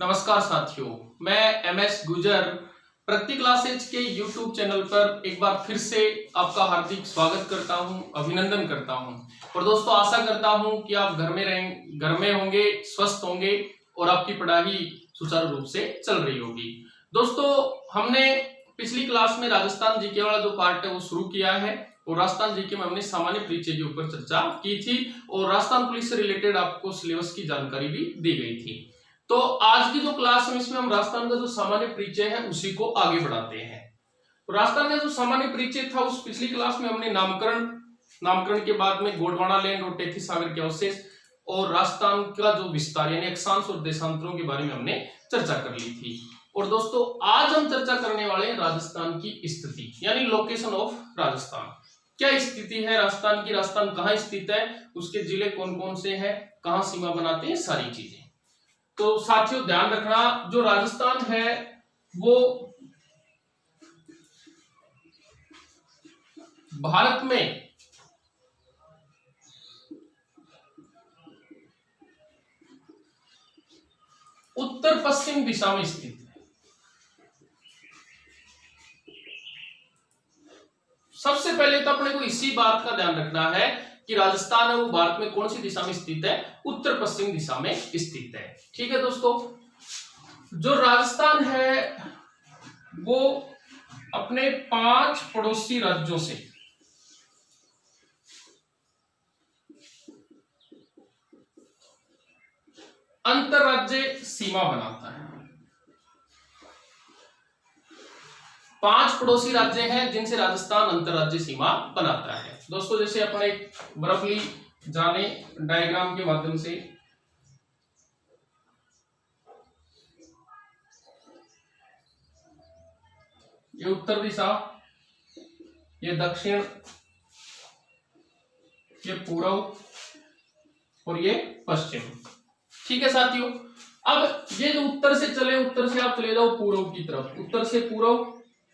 नमस्कार साथियों, मैं एमएस गुजर प्रति क्लासेज के यूट्यूब चैनल पर एक बार फिर से आपका हार्दिक स्वागत करता हूं, अभिनंदन करता हूं। और दोस्तों, आशा करता हूं कि आप घर में होंगे, स्वस्थ होंगे और आपकी पढ़ाई सुचारू रूप से चल रही होगी। दोस्तों, हमने पिछली क्लास में राजस्थान जीके वाला जो पार्ट है वो शुरू किया है और राजस्थान जीके में हमने सामान्य परिचय के ऊपर चर्चा की थी और राजस्थान पुलिस से रिलेटेड आपको सिलेबस की जानकारी भी दी गई थी। तो आज की जो क्लास है इसमें हम राजस्थान का जो सामान्य परिचय है उसी को आगे बढ़ाते हैं। तो राजस्थान का जो सामान्य परिचय था उस पिछली क्लास में हमने नामकरण के बाद में गोंडवाना लैंड और टेथी सागर के अवशेष और राजस्थान का जो विस्तार यानी अक्षांश और देशांतरों के बारे में हमने चर्चा कर ली थी। और दोस्तों, आज हम चर्चा करने वाले हैं राजस्थान की स्थिति यानी लोकेशन ऑफ राजस्थान। क्या स्थिति है राजस्थान की, राजस्थान कहाँ स्थित है, उसके जिले कौन कौन से हैं, कहाँ सीमा बनाते हैं, सारी चीजें। तो साथियों ध्यान रखना, जो राजस्थान है वो भारत में उत्तर पश्चिम दिशा में स्थित है। सबसे पहले तो अपने को इसी बात का ध्यान रखना है कि राजस्थान है वो भारत में कौन सी दिशा में स्थित है, उत्तर पश्चिम दिशा में स्थित है। ठीक है दोस्तों, जो राजस्थान है वो अपने 5 पड़ोसी राज्यों से अंतरराज्य सीमा बनाता है। 5 पड़ोसी राज्य हैं जिनसे राजस्थान अंतरराज्य सीमा बनाता है। दोस्तों, जैसे अपने रफली जाने डायग्राम के माध्यम से, ये उत्तर दिशा, ये दक्षिण, ये पूर्व और ये पश्चिम। ठीक है साथियों, अब ये जो उत्तर से चले, उत्तर से आप चले जाओ पूर्व की तरफ, उत्तर से पूर्व,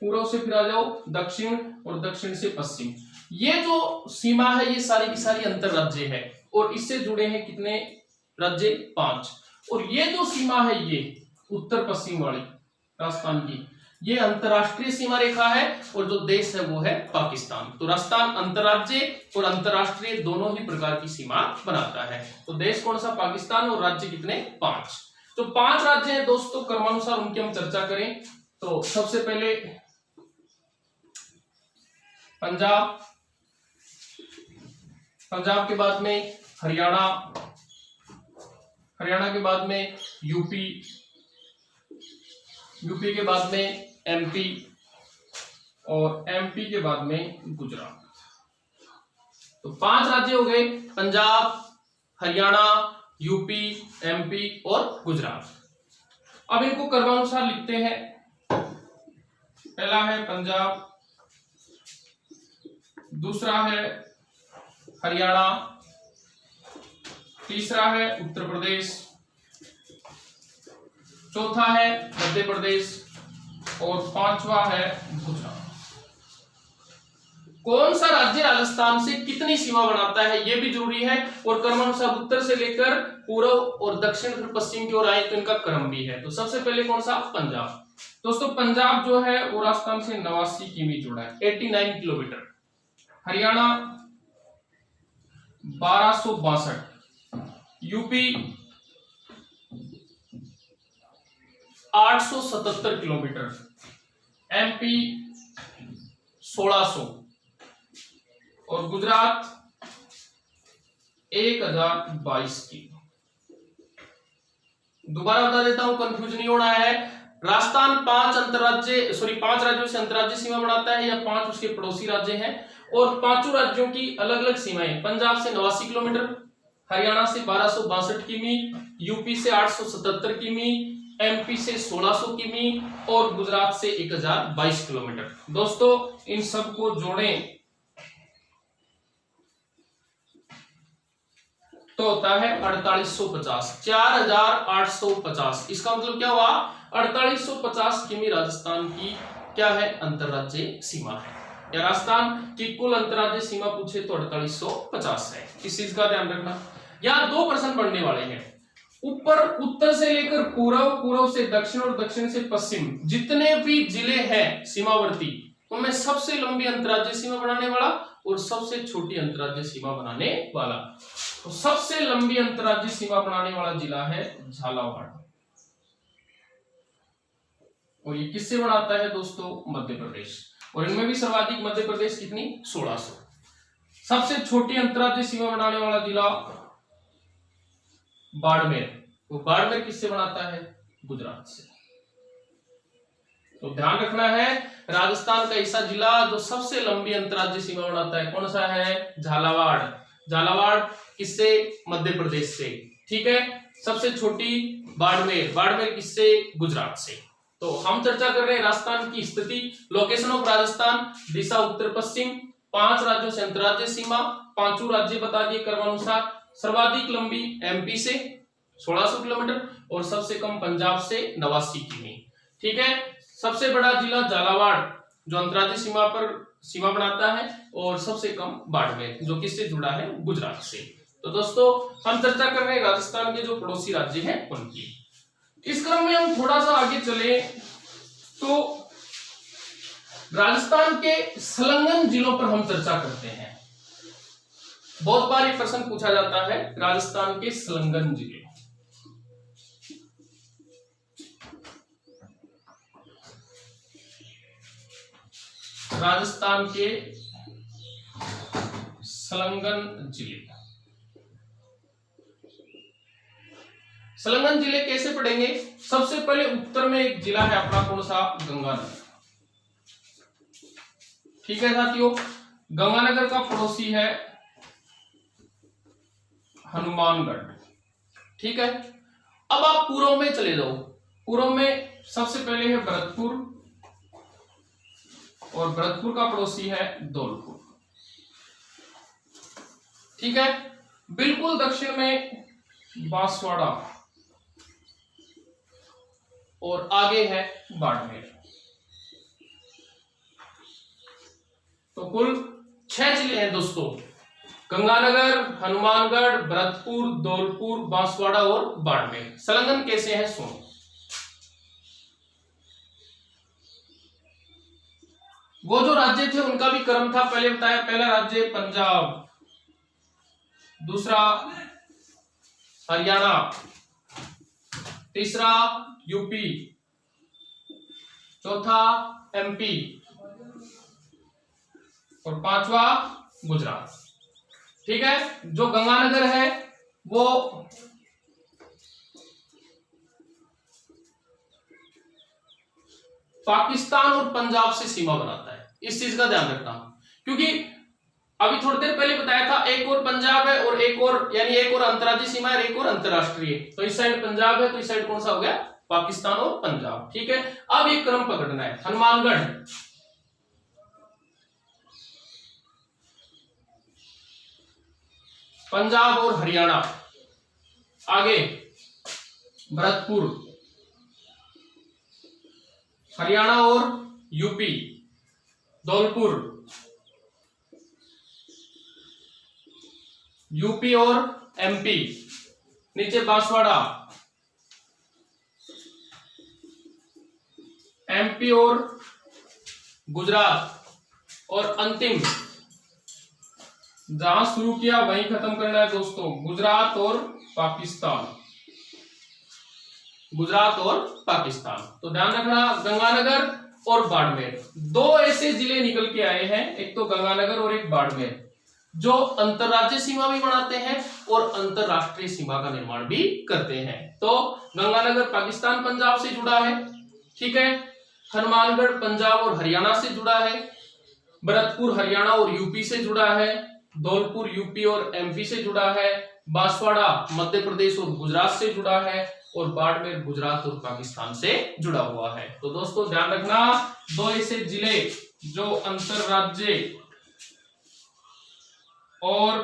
पूर्व से फिर आ जाओ दक्षिण और दक्षिण से पश्चिम। ये जो सीमा है ये सारी की सारी अंतरराज्य है और इससे जुड़े हैं कितने राज्य, 5। और ये जो सीमा है ये उत्तर पश्चिम वाली राजस्थान की, ये अंतरराष्ट्रीय सीमा रेखा है और जो देश है वो है पाकिस्तान। तो राजस्थान अंतरराज्य और अंतरराष्ट्रीय दोनों ही प्रकार की सीमा बनाता है। तो देश कौन सा, पाकिस्तान, और राज्य कितने, 5। तो 5 राज्य हैं दोस्तों, क्रमानुसार उनकी हम चर्चा करें तो सबसे पहले पंजाब, पंजाब के बाद में हरियाणा, हरियाणा के बाद में यूपी, यूपी के बाद में एमपी और एमपी के बाद में गुजरात। तो 5 राज्य हो गए, पंजाब, हरियाणा, यूपी, एमपी और गुजरात। अब इनको क्रमानुसार लिखते हैं। पहला है पंजाब, दूसरा है हरियाणा, तीसरा है उत्तर प्रदेश, चौथा है मध्य प्रदेश और 5वां है गुजरात। कौन सा राज्य राजस्थान से कितनी सीमा बनाता है ये भी जरूरी है और क्रमानुसार उत्तर से लेकर पूर्व और दक्षिण फिर पश्चिम की ओर आए तो इनका क्रम भी है। तो सबसे पहले कौन सा, पंजाब। दोस्तों, पंजाब जो है वो राजस्थान से 89 किमी जुड़ा है, 89 kilometre. Haryana 1262, UP 877 kilometre, MP 1600 और गुजरात 1022 किलो। दोबारा बता देता हूं, कंफ्यूज नहीं होना है। राजस्थान 5 राज्यों से अंतरराज्य सीमा बनाता है या 5 उसके पड़ोसी राज्य हैं और 5 राज्यों की अलग अलग सीमाएं। पंजाब से 89 किलोमीटर, हरियाणा से 1262 किमी, यूपी से 877 किमी, एमपी से 1600 किमी और गुजरात से 1022 किलोमीटर। दोस्तों, इन सबको जोड़ें तो होता है 4850, 4850। इसका मतलब क्या हुआ, 4850 किमी राजस्थान की क्या है, अंतरराज्य सीमा है। या राजस्थान की कुल अंतरराज्य सीमा पूछे तो 4850 है। इस चीज का ध्यान रखना। यहाँ 2 प्रश्न पढ़ने वाले हैं ऊपर उत्तर से लेकर पूर्व, पूर्व से दक्षिण और दक्षिण से पश्चिम जितने भी जिले हैं सीमावर्ती, उनमें सबसे लंबी अंतर्राज्यीय सीमा बनाने वाला और सबसे छोटी अंतर्राज्यीय सीमा बनाने वाला। तो सबसे लंबी अंतर्राज्यीय सीमा बनाने वाला जिला है झालावाड़, और ये किससे बनाता है दोस्तों? मध्य प्रदेश। और इनमें भी सर्वाधिक मध्य प्रदेश कितनी? 1600। सबसे छोटी अंतर्राज्यीय सीमा बनाने वाला जिला बाड़मेर। तो बाड़मेर किससे बनाता है? गुजरात से। तो ध्यान रखना है, राजस्थान का ऐसा जिला जो सबसे लंबी अंतर्राज्यीय सीमा बनाता है, कौन सा है? झालावाड़। झालावाड़ किससे? मध्य प्रदेश से। ठीक है। सबसे छोटी बाड़मेर। बाड़मेर किससे? गुजरात से। तो हम चर्चा कर रहे हैं राजस्थान की स्थिति। लोकेशन ऑफ राजस्थान, दिशा उत्तर पश्चिम, 5 राज्यों से अंतर्राज्यीय सीमा, 5 राज्य बता दिए क्रमानुसार। सर्वाधिक लंबी एमपी से 1600 किलोमीटर और सबसे कम पंजाब से 89 किमी। ठीक है। सबसे बड़ा जिला झालावाड़ जो अंतर्राज्यीय सीमा पर सीमा बनाता है, और सबसे कम बाड़मेर जो किससे जुड़ा है? गुजरात से। तो दोस्तों हम चर्चा कर रहे हैं राजस्थान के जो पड़ोसी राज्य हैं उनकी। इस क्रम में हम थोड़ा सा आगे चले तो राजस्थान के संलग्न जिलों पर हम चर्चा करते हैं। बहुत बार ये प्रश्न पूछा जाता है, राजस्थान के संलग्न जिले। राजस्थान के संलग्न जिले। संलग्न जिले कैसे पढ़ेंगे? सबसे पहले उत्तर में एक जिला है अपना, कौन सा? गंगानगर। ठीक है साथियों। गंगानगर का पड़ोसी है हनुमानगढ़। ठीक है। अब आप पूर्व में चले जाओ। पूर्व में सबसे पहले है भरतपुर, और भरतपुर का पड़ोसी है धौलपुर। ठीक है। बिल्कुल दक्षिण में बांसवाड़ा, और आगे है बाड़मेर। तो कुल 6 जिले हैं दोस्तों, गंगानगर, हनुमानगढ़, भरतपुर, धौलपुर, बांसवाड़ा और बाड़मेर। संलग्न कैसे हैं सुनो। वो जो राज्य थे उनका भी क्रम था, पहले बताया। पहला राज्य पंजाब, दूसरा हरियाणा, तीसरा यूपी, चौथा एमपी, और 5वां गुजरात। ठीक है। जो गंगानगर है वो पाकिस्तान और पंजाब से सीमा बनाता है, इस चीज का ध्यान रखना, क्योंकि अभी थोड़ी देर पहले बताया था एक और पंजाब है और एक और, यानी एक और अंतर्राज्यीय सीमा है, एक और अंतरराष्ट्रीय। तो इस साइड पंजाब है, तो इस साइड कौन सा हो गया? पाकिस्तान और पंजाब। ठीक है। अब एक क्रम पकड़ना है। हनुमानगढ़, पंजाब और हरियाणा, आगे भरतपुर, हरियाणा और यूपी, धौलपुर, यूपी और एमपी, नीचे बांसवाड़ा, एमपी और गुजरात, और अंतिम जहां शुरू किया वहीं खत्म करना है दोस्तों, गुजरात और पाकिस्तान। गुजरात और पाकिस्तान। तो ध्यान रखना, गंगानगर और बाड़मेर, 2 ऐसे जिले निकल के आए हैं, एक तो गंगानगर और एक बाड़मेर, जो अंतरराज्यीय सीमा भी बनाते हैं और अंतरराष्ट्रीय सीमा का निर्माण भी करते हैं। तो गंगानगर पाकिस्तान पंजाब से जुड़ा है। ठीक है। हनुमानगढ़ पंजाब और हरियाणा से जुड़ा है, भरतपुर हरियाणा और यूपी से जुड़ा है, धौलपुर यूपी और एमपी से जुड़ा है, बांसवाड़ा मध्य प्रदेश और गुजरात से जुड़ा है, और बाड़मेर गुजरात और पाकिस्तान से जुड़ा हुआ है। तो दोस्तों ध्यान रखना, 2 ऐसे जिले जो अंतरराज्य और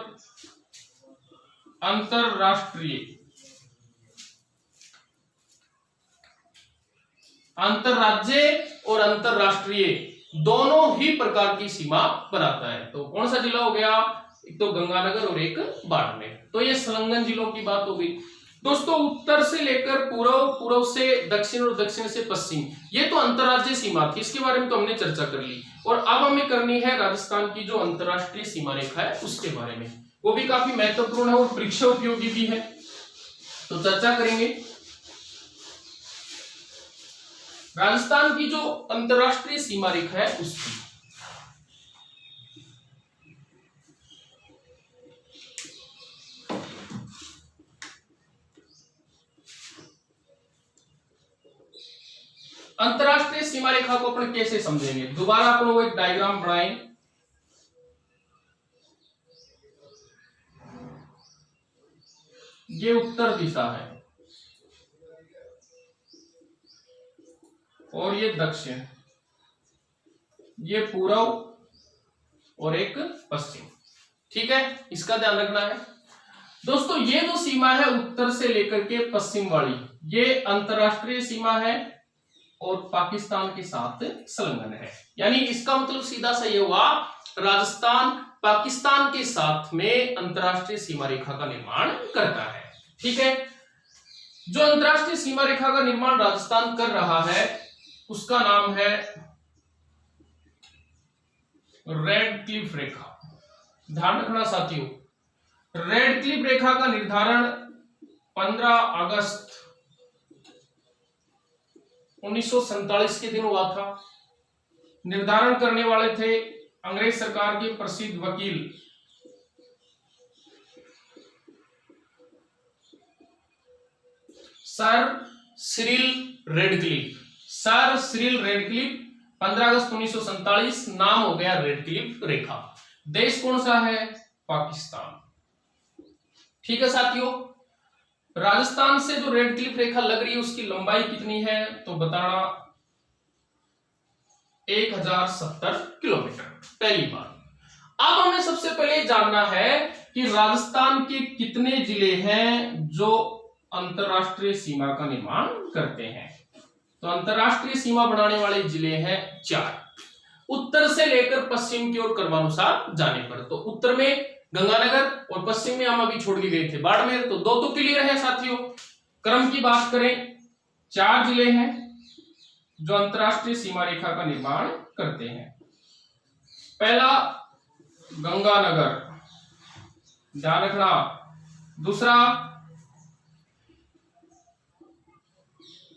अंतरराष्ट्रीय और अंतरराष्ट्रीय दोनों ही प्रकार की सीमा बनाता है। तो कौन सा जिला हो गया? एक तो गंगानगर और एक बाड़मेर। तो ये संलग्न जिलों की बात हो गई। दोस्तों उत्तर से लेकर पूर्व, पूर्व से दक्षिण और दक्षिण से पश्चिम, ये तो अंतर्राज्यीय सीमा थी, इसके बारे में तो हमने चर्चा कर ली। और अब हमें करनी है राजस्थान की जो अंतर्राष्ट्रीय सीमा रेखा है उसके बारे में, वो भी काफी महत्वपूर्ण है और परीक्षा उपयोगी भी है, तो चर्चा करेंगे। राजस्थान की जो अंतर्राष्ट्रीय सीमा रेखा है उसकी, अंतरराष्ट्रीय सीमा रेखा को अपन कैसे समझेंगे, दोबारा अपन वो एक डायग्राम बनाएं। ये उत्तर दिशा है और ये दक्षिण, ये पूर्व और एक पश्चिम, ठीक है, इसका ध्यान रखना है। दोस्तों ये जो सीमा है उत्तर से लेकर के पश्चिम वाली, ये अंतरराष्ट्रीय सीमा है और पाकिस्तान के साथ संलग्न है। यानी इसका मतलब सीधा सा ये हुआ, राजस्थान पाकिस्तान के साथ में अंतरराष्ट्रीय सीमा रेखा का निर्माण करता है, ठीक है। जो अंतरराष्ट्रीय सीमा रेखा का निर्माण राजस्थान कर रहा है उसका नाम है रेड क्लिफ रेखा। ध्यान रखना साथियों, रेड क्लिफ रेखा का निर्धारण 15 अगस्त 1947 के दिन हुआ था। निर्धारण करने वाले थे अंग्रेज सरकार के प्रसिद्ध वकील सर सिरिल रेडक्लिफ। सर सिरिल रेडक्लिफ, 15 अगस्त 1947, नाम हो गया रेडक्लिफ रेखा। देश कौन सा है? पाकिस्तान, ठीक है साथियों। राजस्थान से जो रेड क्लिफ रेखा लग रही है उसकी लंबाई कितनी है तो बताना 1070 किलोमीटर। पहली बात। अब हमें सबसे पहले जानना है कि राजस्थान के कितने जिले हैं जो अंतरराष्ट्रीय सीमा का निर्माण करते हैं। तो अंतरराष्ट्रीय सीमा बनाने वाले जिले हैं 4, उत्तर से लेकर पश्चिम की ओर क्रमानुसार जाने पर। तो उत्तर में गंगानगर और पश्चिम में हम अभी छोड़ के गए थे बाड़मेर, तो 2 तो क्लियर है साथियों। क्रम की बात करें, 4 जिले हैं जो अंतरराष्ट्रीय सीमा रेखा का निर्माण करते हैं। पहला गंगानगर, ध्यान रखना। दूसरा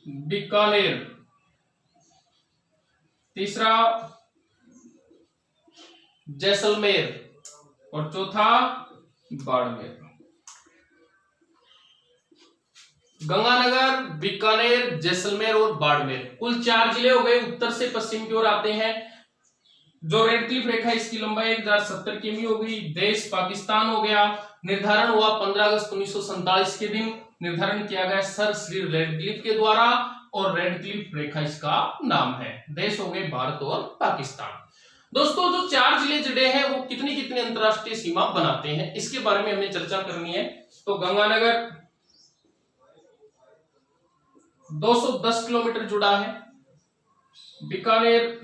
बीकानेर। तीसरा जैसलमेर और चौथा बाड़मेर। गंगानगर, बीकानेर, जैसलमेर और बाड़मेर, कुल 4 जिले हो गए। उत्तर से पश्चिम की ओर आते हैं। जो रेड क्लिफ रेखा इसकी लंबाई 1070 किमी हो गई। देश पाकिस्तान हो गया। निर्धारण हुआ 15 अगस्त 1947 के दिन। निर्धारण किया गया सर श्री रेड क्लिफ के द्वारा और रेड क्लिफ रेखा इसका नाम है। देश हो गए भारत और पाकिस्तान। दोस्तों जो 4 जिले जुड़े हैं वो कितनी कितनी अंतरराष्ट्रीय सीमा बनाते हैं इसके बारे में हमने चर्चा करनी है। तो गंगानगर 210 किलोमीटर जुड़ा है। बीकानेर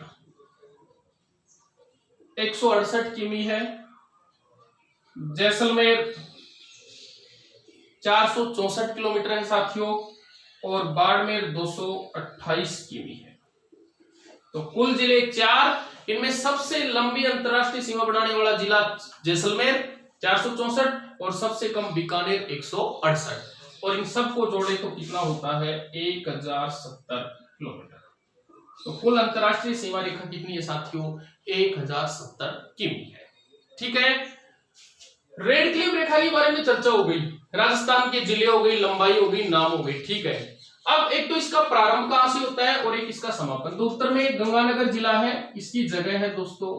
168 किमी है। जैसलमेर 464 किलोमीटर है साथियों और बाड़मेर 228 किमी है। तो कुल जिले 4, इनमें सबसे लंबी अंतरराष्ट्रीय सीमा बनाने वाला जिला जैसलमेर 464 और सबसे कम बीकानेर 168 और इन सबको जोड़े तो कितना होता है 1070 किलोमीटर। तो कुल अंतरराष्ट्रीय सीमा रेखा कितनी है साथियों 1070 किमी है। ठीक है, रेड क्लिफ रेखा के बारे में चर्चा हो गई, राजस्थान के जिले हो गई, लंबाई हो गई, नाम हो गई। ठीक है, अब एक तो इसका प्रारंभ कहां से होता है और एक इसका समापन। तो उत्तर में गंगानगर जिला है, इसकी जगह है दोस्तों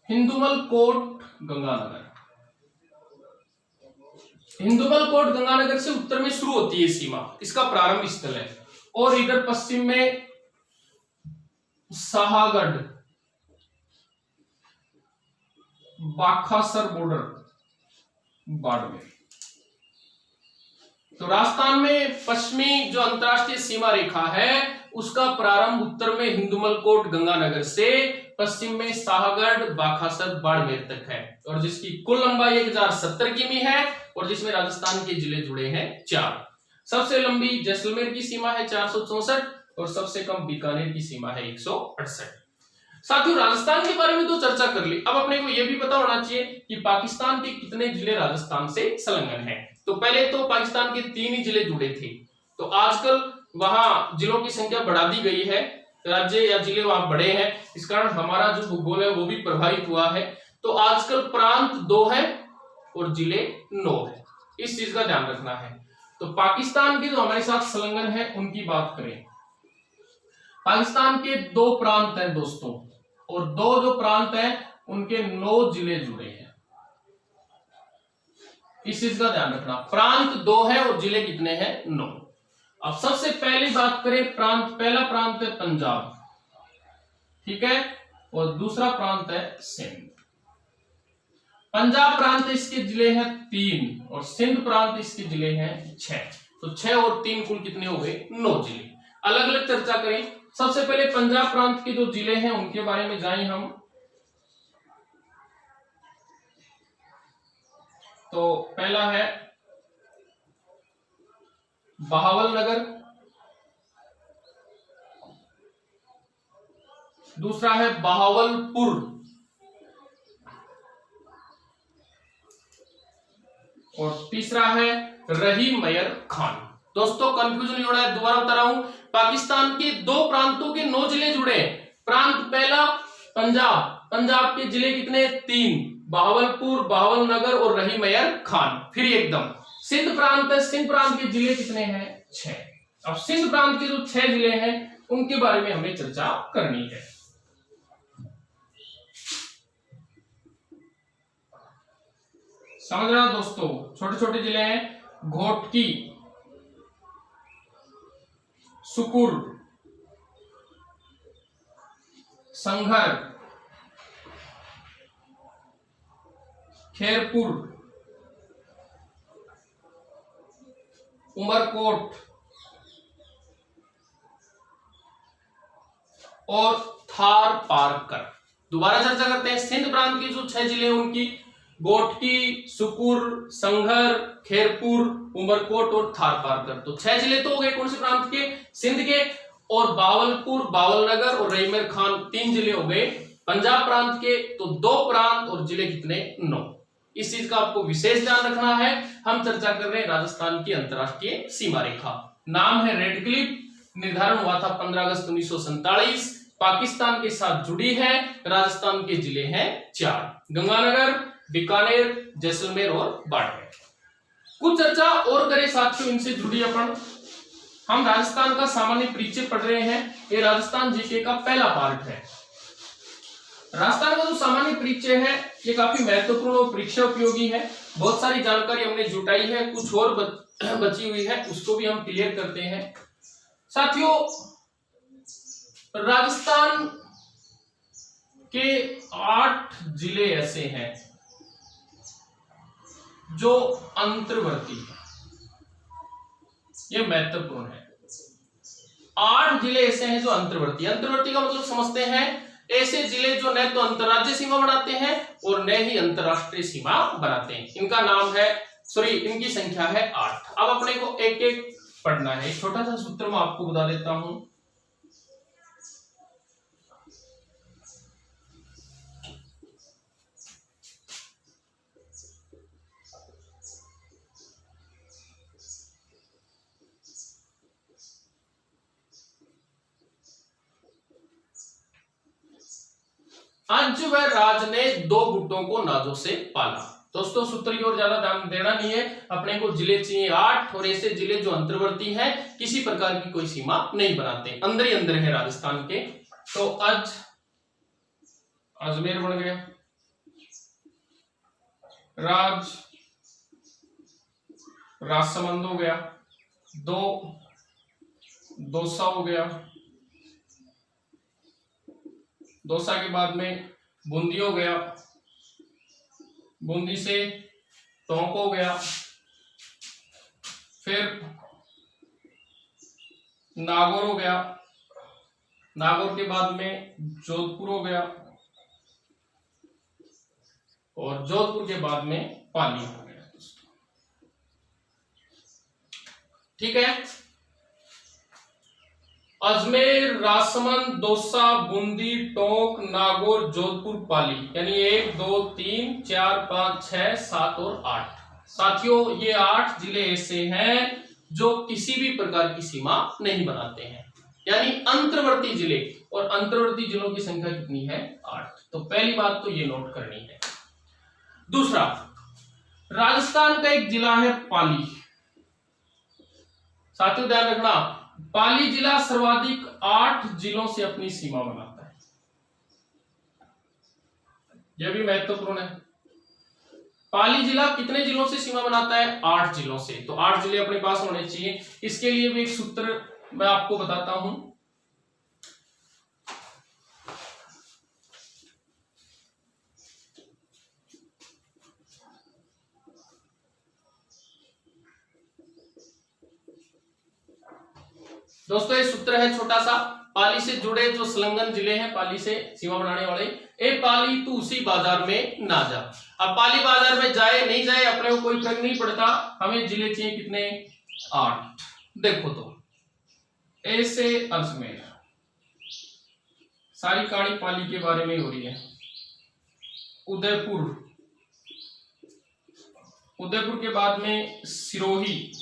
हिंदुमल कोट गंगानगर। हिंदुमल कोट गंगानगर से उत्तर में शुरू होती है सीमा, इसका प्रारंभ स्थल है। और इधर पश्चिम में साहागढ़ बाखासर बॉर्डर बाड़मेर। तो राजस्थान में पश्चिमी जो अंतरराष्ट्रीय सीमा रेखा है उसका प्रारंभ उत्तर में हिंदुमल कोट गंगानगर से पश्चिम में शाहगढ़, बाखासर, बाड़मेर तक है और जिसकी कुल लंबाई 1070 किमी है और जिसमें राजस्थान के जिले जुड़े हैं 4। सबसे लंबी जैसलमेर की सीमा है 464 और सबसे कम बीकानेर की सीमा है 168। साथियों, राजस्थान के बारे में तो चर्चा कर ली, अब अपने को यह भी पता होना चाहिए कि पाकिस्तान के कितने जिले राजस्थान से संलग्न हैं। तो पहले तो पाकिस्तान के 3 ही जिले जुड़े थे, तो आजकल वहां जिलों की संख्या बढ़ा दी गई है, राज्य या जिले वहां बड़े हैं, इस कारण हमारा जो भूगोल है वो भी प्रभावित हुआ है। तो आजकल प्रांत 2 है और जिले 9 है, इस चीज का ध्यान रखना है। तो पाकिस्तान के जो हमारे साथ संलग्न है उनकी बात करें, पाकिस्तान के 2 प्रांत हैं दोस्तों, और 2 जो प्रांत हैं उनके 9 जिले जुड़े हैं, इस चीज का ध्यान रखना। प्रांत 2 है और जिले कितने हैं? 9। अब सबसे पहली बात करें प्रांत, पहला प्रांत है पंजाब, ठीक है, और दूसरा प्रांत है सिंध। पंजाब प्रांत इसके जिले हैं 3 और सिंध प्रांत इसके जिले हैं 6। तो 6 और 3 कुल कितने हो गए? 9 जिले। अलग अलग चर्चा करें। सबसे पहले पंजाब प्रांत के जो जिले हैं उनके बारे में जाएं हम। तो पहला है बहावलनगर, दूसरा है बहावलपुर और तीसरा है रहीम मयर खान। दोस्तों कंफ्यूजन नहीं होना है, दोबारा बता रहा हूं, पाकिस्तान के 2 प्रांतों के 9 जिले जुड़े हैं। प्रांत पहला पंजाब, पंजाब के जिले कितने? 3, बहावलपुर, बहावलनगर और रहीम मयर खान। फिर एकदम सिंध प्रांत है, सिंध प्रांत के जिले कितने हैं? 6। अब सिंध प्रांत के जो 6 जिले हैं उनके बारे में हमें चर्चा करनी है। समझ रहे हो दोस्तों, छोटे छोटे जिले हैं, घोटकी, सुकुर, संघर, खेरपुर, उमरकोट और थार पारकर। दोबारा चर्चा करते हैं। सिंध प्रांत के जो 6 जिले हैं उनकी गोटकी, सुकुर, संघर, खेरपुर, उमरकोट और थार पारकर। तो 6 जिले तो हो गए कौन से प्रांत के? सिंध के। और बावलपुर, बावलनगर और रहीम मयर खान 3 जिले हो गए पंजाब प्रांत के। तो 2 प्रांत और जिले कितने? 9। इस चीज का आपको विशेष ध्यान रखना है। हम चर्चा कर रहे हैं राजस्थान की अंतरराष्ट्रीय सीमा रेखा, नाम है रेड क्लिफ, निर्धारण हुआ था 15 अगस्त 1947, पाकिस्तान के साथ जुड़ी है। राजस्थान के जिले हैं 4, गंगानगर, बीकानेर, जैसलमेर और बाड़मेर। कुछ चर्चा और करें साथियों इनसे जुड़ी अपन। हम राजस्थान का सामान्य परिचय पढ़ रहे हैं, ये राजस्थान जीके का पहला पार्ट है। राजस्थान का जो सामान्य परिचय है ये काफी महत्वपूर्ण और परीक्षा उपयोगी है। बहुत सारी जानकारी हमने जुटाई है, कुछ और बची हुई है, उसको भी हम क्लियर करते हैं। साथियों, राजस्थान के 8 जिले ऐसे हैं जो अंतर्वर्ती है, यह महत्वपूर्ण है। 8 जिले ऐसे हैं जो अंतर्वर्ती। अंतर्वर्ती का मतलब समझते हैं ऐसे जिले जो न तो अंतरराज्यीय सीमा बनाते हैं और न ही अंतरराष्ट्रीय सीमा बनाते हैं। इनका नाम है, इनकी संख्या है 8। अब अपने को एक एक पढ़ना है। एक छोटा सा सूत्र मैं आपको बता देता हूं। अंज व राज ने 2 गुटों को नाजों से पाला। दोस्तों सूत्र की ओर ज्यादा ध्यान देना नहीं है, अपने को जिले चाहिए 8 और ऐसे जिले जो अंतर्वर्ती हैं, किसी प्रकार की कोई सीमा नहीं बनाते, अंदर ही अंदर है राजस्थान के। तो अजमेर बन गया, राजसमंद हो गया, दौसा हो गया, दौसा के बाद में बूंदी हो गया, बूंदी से टोंक हो गया, फिर नागौर हो गया, नागौर के बाद में जोधपुर हो गया, और जोधपुर के बाद में पाली हो गया। ठीक है, अजमेर, राजसमंद, दौसा, बूंदी, टोंक, नागौर, जोधपुर, पाली, यानी 1 2 3 4 5 6 7 और 8। साथियों, ये 8 जिले ऐसे हैं जो किसी भी प्रकार की सीमा नहीं बनाते हैं, यानी अंतर्वर्ती जिले, और अंतर्वर्ती जिलों की संख्या कितनी है? 8। तो पहली बात तो ये नोट करनी है। दूसरा, राजस्थान का एक जिला है पाली। साथियों ध्यान रखना, पाली जिला सर्वाधिक 8 जिलों से अपनी सीमा बनाता है। यह भी महत्वपूर्ण है। पाली जिला कितने जिलों से सीमा बनाता है? 8 जिलों से। तो 8 जिले अपने पास होने चाहिए। इसके लिए भी एक सूत्र मैं आपको बताता हूं। दोस्तों, ये सूत्र है छोटा सा। पाली से जुड़े जो संलग्न जिले हैं, पाली से सीमा बनाने वाले, ए पाली तू उसी बाजार में ना जा। अब पाली बाजार में जाए नहीं जाए अपने को कोई फर्क नहीं पड़ता, हमें जिले चाहिए कितने? 8। देखो तो, ए से अजमेर, सारी कहानी पाली के बारे में हो रही है। उदयपुर, उदयपुर के बाद में सिरोही,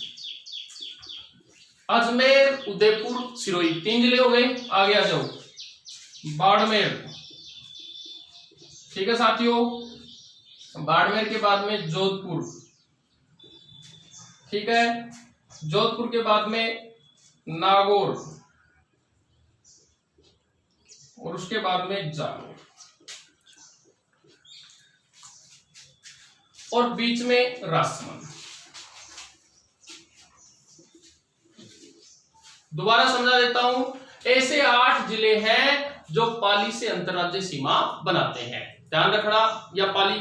अजमेर, उदयपुर, सिरोही, 3 जिले हो गए। आगे आ जाओ, बाड़मेर। ठीक है साथियों, बाड़मेर के बाद में जोधपुर। ठीक है, जोधपुर के बाद में नागौर, और उसके बाद में जालोर, और बीच में राजसमंद। दोबारा समझा देता हूं, ऐसे 8 जिले हैं जो पाली से अंतरराज्यीय सीमा बनाते हैं। ध्यान रखना, या पाली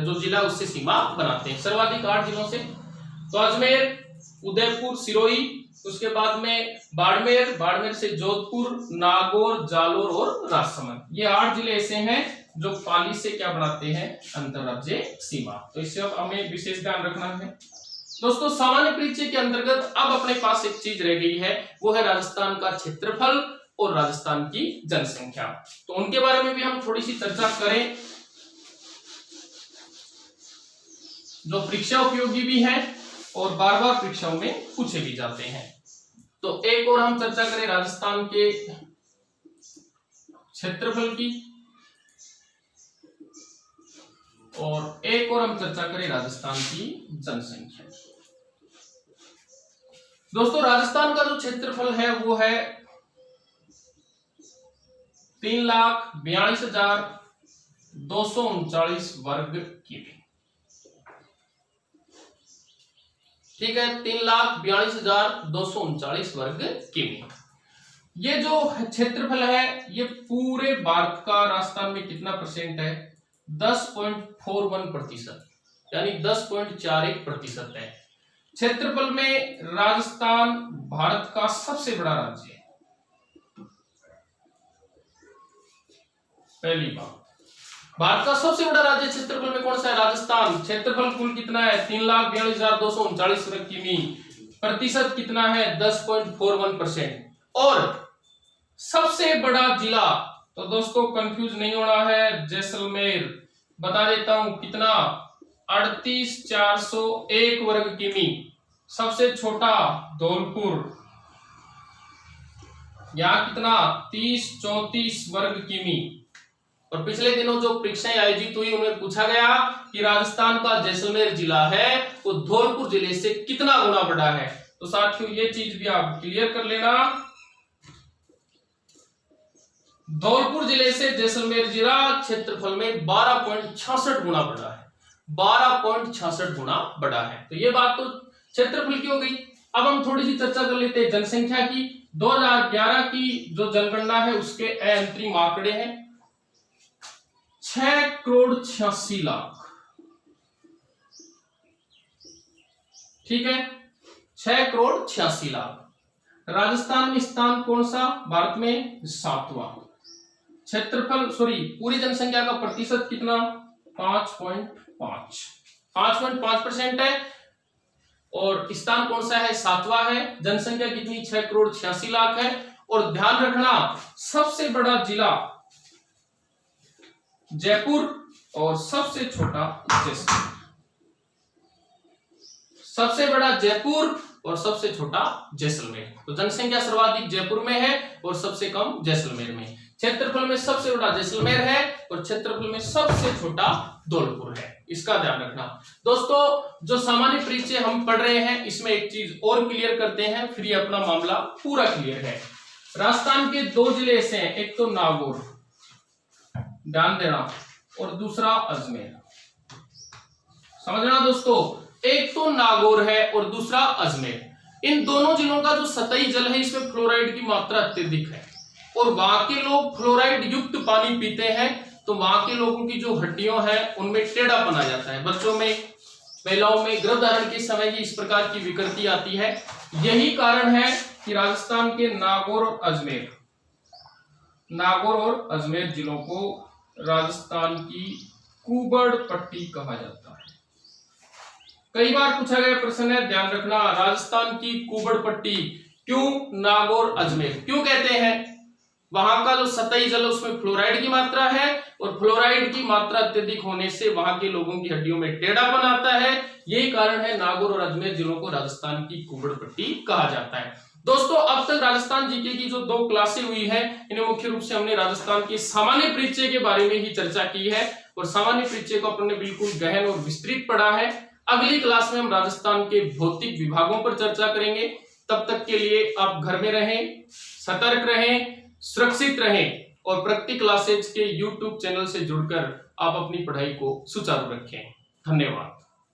जो जिला उससे सीमा बनाते हैं सर्वाधिक 8 जिलों से। तो अजमेर, उदयपुर, सिरोही, उसके बाद में बाड़मेर, बाड़मेर से जोधपुर, नागौर, जालोर और राजसमंद। ये 8 जिले ऐसे हैं जो पाली से क्या बनाते हैं? अंतरराज्यीय सीमा। तो इससे अब हमें विशेष ध्यान रखना है। दोस्तों, सामान्य परिचय के अंतर्गत अब अपने पास एक चीज रह गई है, वो है राजस्थान का क्षेत्रफल और राजस्थान की जनसंख्या। तो उनके बारे में भी हम थोड़ी सी चर्चा करें, जो परीक्षा उपयोगी भी है और बार बार परीक्षाओं में पूछे भी जाते हैं। तो एक और हम चर्चा करें राजस्थान के क्षेत्रफल की, और एक और हम चर्चा करें राजस्थान की जनसंख्या। दोस्तों, राजस्थान का जो क्षेत्रफल है वो है 3,42,239 वर्ग किमी। ठीक है, 3,42,239 वर्ग किमी। ये जो क्षेत्रफल है ये पूरे भारत का राजस्थान में कितना परसेंट है? 10.41%, यानी 10.41% है। क्षेत्रफल में राजस्थान भारत का सबसे बड़ा राज्य है। पहली बात, भारत का सबसे बड़ा राज्य क्षेत्रफल में कौन सा है? राजस्थान। क्षेत्रफल कुल कितना है? 3,42,239 वर्ग किमी। प्रतिशत कितना है? 10.41%। और सबसे बड़ा जिला, तो दोस्तों कंफ्यूज नहीं होना है, जैसलमेर। बता देता हूं कितना? 38,401 वर्ग किमी। सबसे छोटा धौलपुर, यहां कितना? 3034 वर्ग किमी। और पिछले दिनों जो परीक्षाएं आयोजित हुई उनमें पूछा गया कि राजस्थान का जैसलमेर जिला है वो धौलपुर जिले से कितना गुना बड़ा है। तो साथियों ये चीज भी आप क्लियर कर लेना, धौलपुर जिले से जैसलमेर जिला क्षेत्रफल में 12.66 गुना बड़ा है। 12.66 गुना बड़ा है। तो ये बात तो क्षेत्रफल की हो गई। अब हम थोड़ी सी चर्चा कर लेते हैं जनसंख्या की। 2011 की जो जनगणना है उसके अंतरिम आंकड़े हैं 6,86,00,000। ठीक है, 6,86,00,000। राजस्थान में स्थान कौन सा? भारत में 7वां। क्षेत्रफल पूरी जनसंख्या का प्रतिशत कितना? 5.5% है। और स्थान कौन सा है? 7वां है। जनसंख्या कितनी? 6,86,00,000 है। और ध्यान रखना, सबसे बड़ा जिला जयपुर और सबसे छोटा जैसलमेर। सबसे बड़ा जयपुर और सबसे छोटा जैसलमेर। तो जनसंख्या सर्वाधिक जयपुर में है और सबसे कम जैसलमेर में। क्षेत्रफल में सबसे बड़ा जैसलमेर है और क्षेत्रफल में सबसे छोटा धौलपुर है। इसका ध्यान रखना। दोस्तों, जो सामान्य परिचय हम पढ़ रहे हैं इसमें एक चीज और क्लियर करते हैं, फिर ये अपना मामला पूरा क्लियर है। राजस्थान के 2 जिले ऐसे हैं, एक तो नागौर, ध्यान देना, और दूसरा अजमेर। समझना दोस्तों, एक तो नागौर है और दूसरा अजमेर। इन दोनों जिलों का जो सतही जल है इसमें फ्लोराइड की मात्रा अत्यधिक है और वहां के लोग फ्लोराइड युक्त पानी पीते हैं, तो वहां के लोगों की जो हड्डियों है उनमें टेढ़ापन आ जाता है। बच्चों में, महिलाओं में गर्भधारण के समय ही इस प्रकार की विकृति आती है। यही कारण है कि राजस्थान के नागौर और अजमेर जिलों को राजस्थान की कुबड़ पट्टी कहा जाता है। कई बार पूछा गया प्रश्न है, ध्यान रखना, राजस्थान की कुबड़ पट्टी क्यों नागौर अजमेर क्यों कहते हैं? वहां का जो सतही जल उसमें फ्लोराइड की मात्रा है और फ्लोराइड की मात्रा अत्यधिक होने से वहां के लोगों की हड्डियों में टेढ़ापन आता है। यही कारण है नागौर और अजमेर जिलों को राजस्थान की कुबड़ पट्टी कहा जाता है। दोस्तों, अब तक राजस्थान जीके की जो 2 क्लासें हुई है, इन्हें मुख्य रूप से हमने राजस्थान के सामान्य परिचय के बारे में ही चर्चा की है और सामान्य परिचय को अपने बिल्कुल गहन और विस्तृत पढ़ा है। अगली क्लास में हम राजस्थान के भौतिक विभागों पर चर्चा करेंगे। तब तक के लिए आप घर में रहें, सतर्क रहें, सुरक्षित रहें और प्रगति क्लासेज के YouTube चैनल से जुड़कर आप अपनी पढ़ाई को सुचारू रखें। धन्यवाद।